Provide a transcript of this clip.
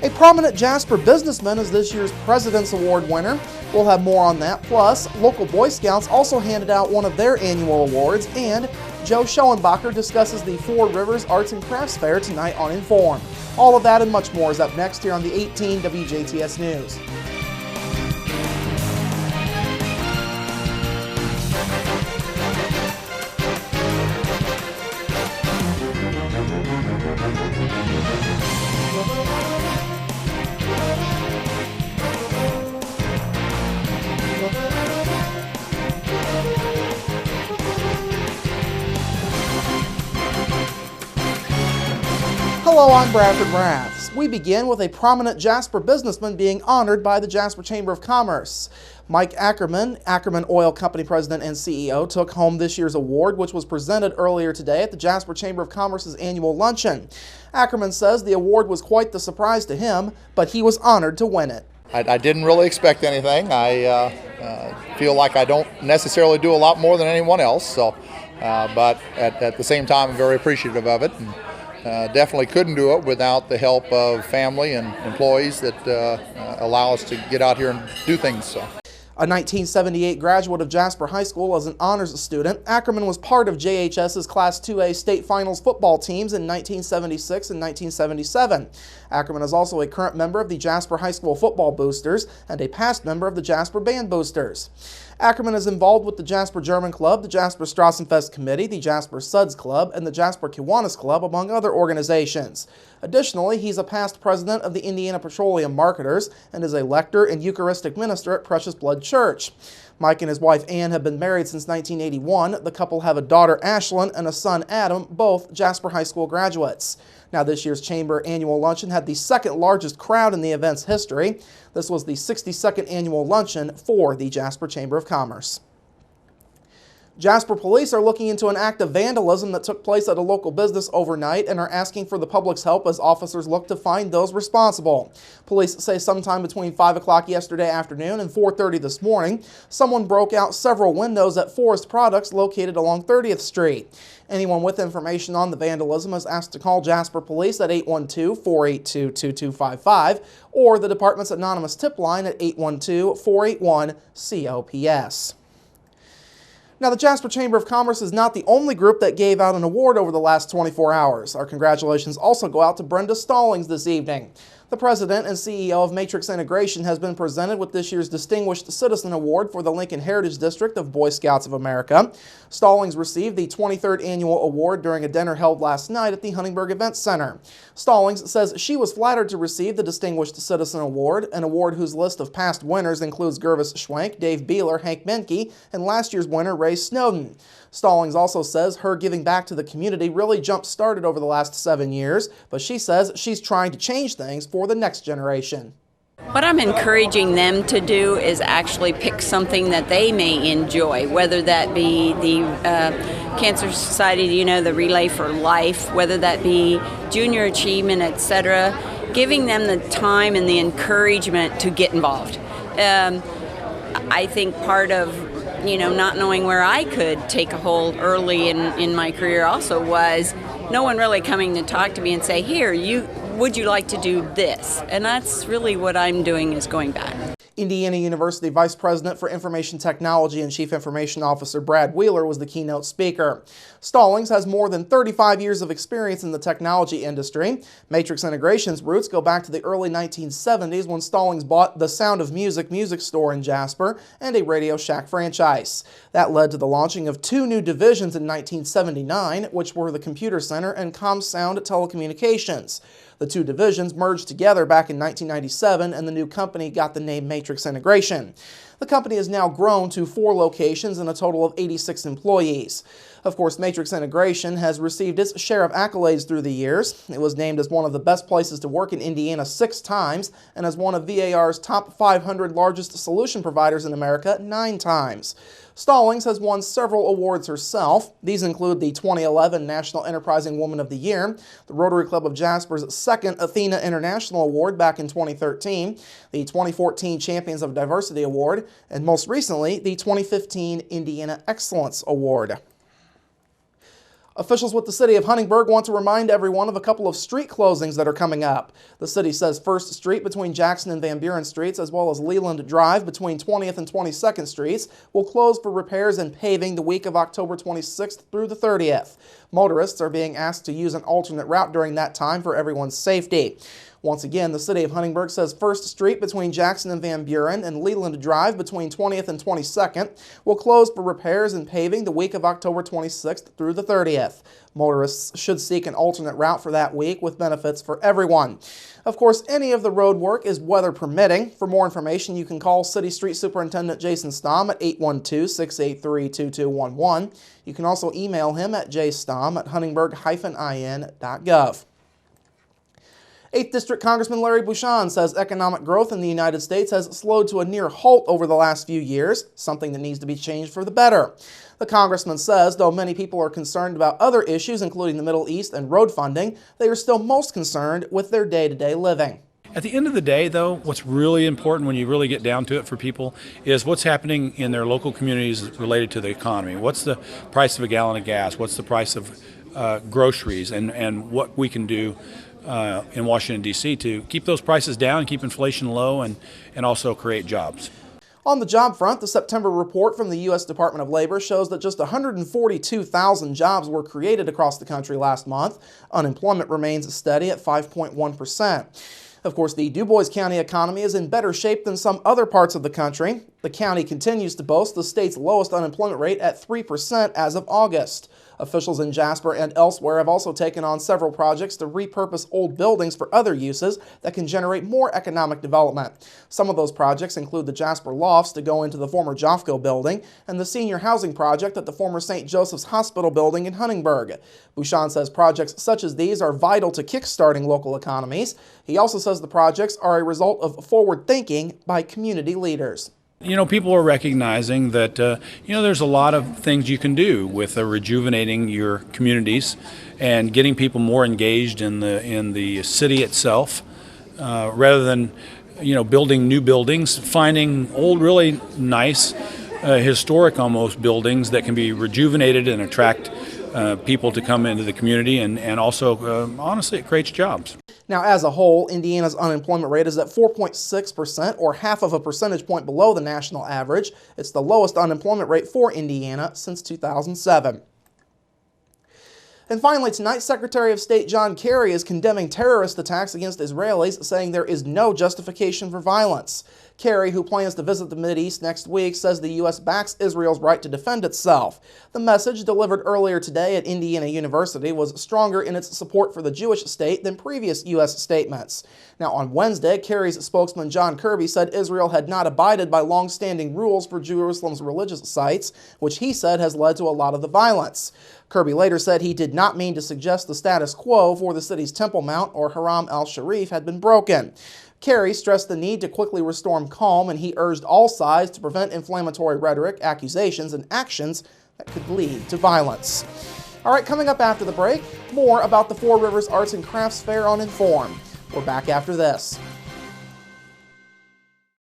A prominent Jasper businessman is this year's President's Award winner. We'll have more on that. Plus, local Boy Scouts also handed out one of their annual awards, and Joe Schoenbacher discusses the Four Rivers Arts and Crafts Fair tonight on Inform. All of that and much more is up next here on the 18 WJTS News. Hello, I'm Bradford Raths. We begin with a prominent Jasper businessman being honored by the Jasper Chamber of Commerce. Mike Ackerman, Ackerman Oil Company President and CEO, took home this year's award, which was presented earlier today at the Jasper Chamber of Commerce's annual luncheon. Ackerman says the award was quite the surprise to him, but he was honored to win it. I didn't really expect anything. I feel like I don't necessarily do a lot more than anyone else, but at the same time, I'm very appreciative of it. And, definitely couldn't do it without the help of family and employees that allow us to get out here and do things. So. A 1978 graduate of Jasper High School as an honors student, Ackerman was part of JHS's Class 2A state finals football teams in 1976 and 1977. Ackerman is also a current member of the Jasper High School Football Boosters and a past member of the Jasper Band Boosters. Ackerman is involved with the Jasper German Club, the Jasper Strassenfest Committee, the Jasper Suds Club, and the Jasper Kiwanis Club, among other organizations. Additionally, he's a past president of the Indiana Petroleum Marketers and is a lector and Eucharistic minister at Precious Blood Church. Mike and his wife Ann have been married since 1981. The couple have a daughter Ashlyn and a son Adam, both Jasper High School graduates. Now, this year's Chamber annual luncheon had the second largest crowd in the event's history. This was the 62nd annual luncheon for the Jasper Chamber of Commerce. Jasper police are looking into an act of vandalism that took place at a local business overnight and are asking for the public's help as officers look to find those responsible. Police say sometime between 5 o'clock yesterday afternoon and 4:30 this morning, someone broke out several windows at Forest Products located along 30th Street. Anyone with information on the vandalism is asked to call Jasper Police at 812-482-2255 or the department's anonymous tip line at 812-481-COPS. Now, the Jasper Chamber of Commerce is not the only group that gave out an award over the last 24 hours. Our congratulations also go out to Brenda Stallings this evening. The president and CEO of Matrix Integration has been presented with this year's Distinguished Citizen Award for the Lincoln Heritage District of Boy Scouts of America. Stallings received the 23rd annual award during a dinner held last night at the Huntingburg Event Center. Stallings says she was flattered to receive the Distinguished Citizen Award, an award whose list of past winners includes Gervis Schwenk, Dave Beeler, Hank Menke, and last year's winner Ray Snowden. Stallings also says her giving back to the community really jump-started over the last 7 years, but she says she's trying to change things for the next generation. What I'm encouraging them to do is actually pick something that they may enjoy, whether that be the Cancer Society, the Relay for Life, whether that be junior achievement, etc., giving them the time and the encouragement to get involved. I think part of not knowing where I could take a hold early in my career also was no one really coming to talk to me and say, here, would you like to do this? And that's really what I'm doing, is going back. Indiana University Vice President for Information Technology and Chief Information Officer Brad Wheeler was the keynote speaker. Stallings has more than 35 years of experience in the technology industry. Matrix Integration's roots go back to the early 1970s when Stallings bought the Sound of Music music store in Jasper and a Radio Shack franchise. That led to the launching of two new divisions in 1979, which were the Computer Center and ComSound Telecommunications. The two divisions merged together back in 1997, and the new company got the name Matrix Integration. The company has now grown to 4 locations and a total of 86 employees. Of course, Matrix Integration has received its share of accolades through the years. It was named as one of the best places to work in Indiana 6 times and as one of VAR's top 500 largest solution providers in America 9 times. Stallings has won several awards herself. These include the 2011 National Enterprising Woman of the Year, the Rotary Club of Jasper's 2nd Athena International Award back in 2013, the 2014 Champions of Diversity Award, and most recently, the 2015 Indiana Excellence Award. Officials with the city of Huntingburg want to remind everyone of a couple of street closings that are coming up. The city says 1st Street between Jackson and Van Buren Streets, as well as Leland Drive between 20th and 22nd Streets, will close for repairs and paving the week of October 26th through the 30th. Motorists are being asked to use an alternate route during that time for everyone's safety. Once again, the city of Huntingburg says 1st Street between Jackson and Van Buren and Leland Drive between 20th and 22nd will close for repairs and paving the week of October 26th through the 30th. Motorists should seek an alternate route for that week with benefits for everyone. Of course, any of the road work is weather permitting. For more information, you can call City Street Superintendent Jason Stamm at 812-683-2211. You can also email him at jstamm@huntingburg-in.gov. 8th District Congressman Larry Bucshon says economic growth in the United States has slowed to a near halt over the last few years, something that needs to be changed for the better. The congressman says though many people are concerned about other issues, including the Middle East and road funding, they are still most concerned with their day-to-day living. At the end of the day, though, what's really important when you really get down to it for people is what's happening in their local communities related to the economy. What's the price of a gallon of gas? What's the price of groceries? And what we can do in Washington, D.C. to keep those prices down, keep inflation low, and also create jobs. On the job front, the September report from the U.S. Department of Labor shows that just 142,000 jobs were created across the country last month. Unemployment remains steady at 5.1%. Of course, the Du Bois County economy is in better shape than some other parts of the country. The county continues to boast the state's lowest unemployment rate at 3% as of August. Officials in Jasper and elsewhere have also taken on several projects to repurpose old buildings for other uses that can generate more economic development. Some of those projects include the Jasper Lofts to go into the former Jofco building and the senior housing project at the former St. Joseph's Hospital building in Huntingburg. Bucshon says projects such as these are vital to kickstarting local economies. He also says the projects are a result of forward thinking by community leaders. You know, people are recognizing that, there's a lot of things you can do with rejuvenating your communities and getting people more engaged in the city itself, rather than, building new buildings, finding old, really nice, historic almost buildings that can be rejuvenated and attract people to come into the community, and also, honestly, it creates jobs. Now, as a whole, Indiana's unemployment rate is at 4.6%, or half of a percentage point below the national average. It's the lowest unemployment rate for Indiana since 2007. And finally, tonight, Secretary of State John Kerry is condemning terrorist attacks against Israelis, saying there is no justification for violence. Kerry, who plans to visit the Mideast next week, says the U.S. backs Israel's right to defend itself. The message delivered earlier today at Indiana University was stronger in its support for the Jewish state than previous U.S. statements. Now, on Wednesday, Kerry's spokesman John Kirby said Israel had not abided by long-standing rules for Jerusalem's religious sites, which he said has led to a lot of the violence. Kirby later said he did not mean to suggest the status quo for the city's Temple Mount or Haram al-Sharif had been broken. Kerry stressed the need to quickly restore calm, and he urged all sides to prevent inflammatory rhetoric, accusations, and actions that could lead to violence. All right, coming up after the break, more about the Four Rivers Arts and Crafts Fair on Inform. We're back after this.